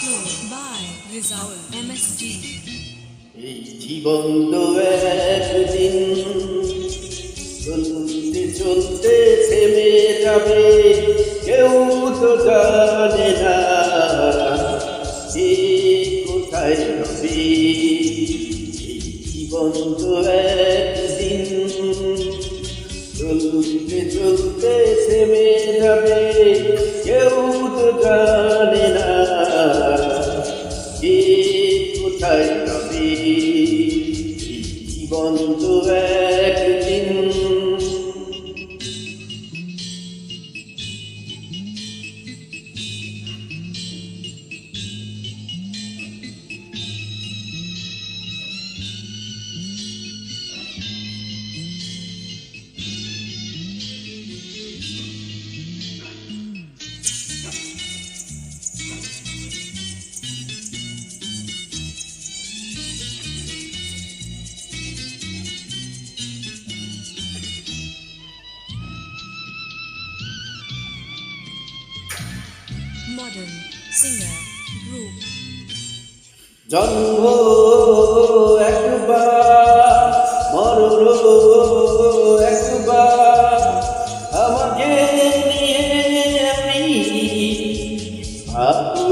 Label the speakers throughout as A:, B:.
A: Upload by Rizal MSG.
B: এই জীবন তো একদিন চলতে চলতে থেমে যাবে, কেউ তো জানে না কে কোথায় যাবে। এই জীবন তো একদিন চলতে চলতে থেমে যাবে, কেউ তো জানে না কে কোথায় যাবে। জীবন তো একদিন
A: Modern singer group.
B: জন্ম একবার, মরণ একবার, আমাকে নিয়ে আমি ভাবু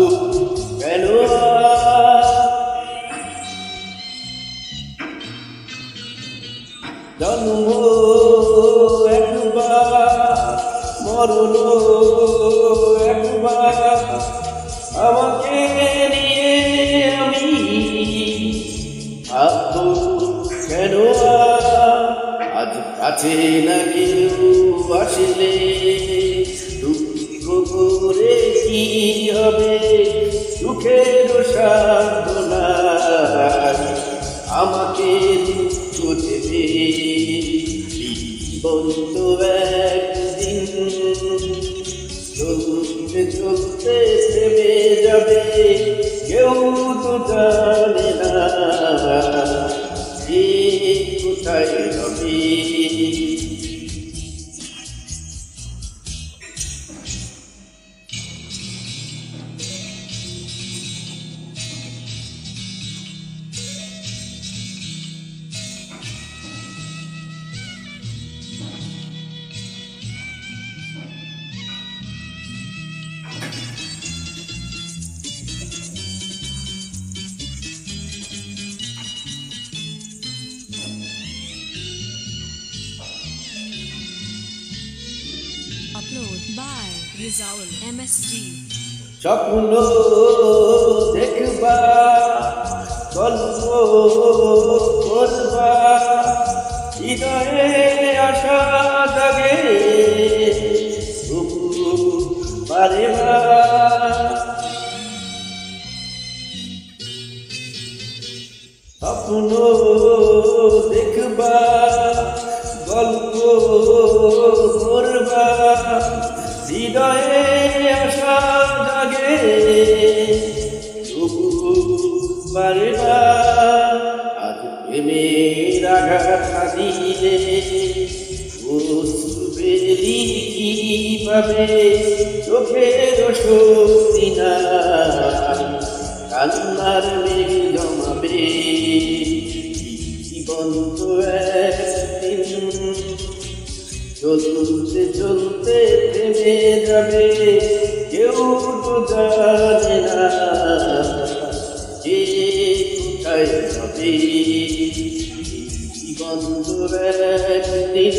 B: কেন? জন্ম একবার, মরণ একবার, আমাকে নিয়ে আমি ভাববো কেন? আজ কাছে না কেউ আসলে দুঃখ করে কি হবে, সুখের সাধনা আমাকে দুঃখ দেবে। জীবন তো একদিন চলতে চলতে থেমে যাবে, কেউ তো জানে না কে কোথায় যাবে।
A: Upload by Rizal MSG.
B: স্বপ্ন দেখবা, গল্প করবা, হৃদয়ে আশা জাগে তবু পারে না। স্বপ্ন দেখবা, গল্প করবা, হৃদয়ে আশা জাগে তবু পারে না। আজ প্রেমের আঘাত দিলে বেরি কিভাবে, চোখের শক্তি না কান্নার মেঘ জমাবে। জীবন তো একদিন চলতে চলতে থেমে যাবে, কেউ তো জানে না কে কোথায় যাবে। জীবন তো একদিন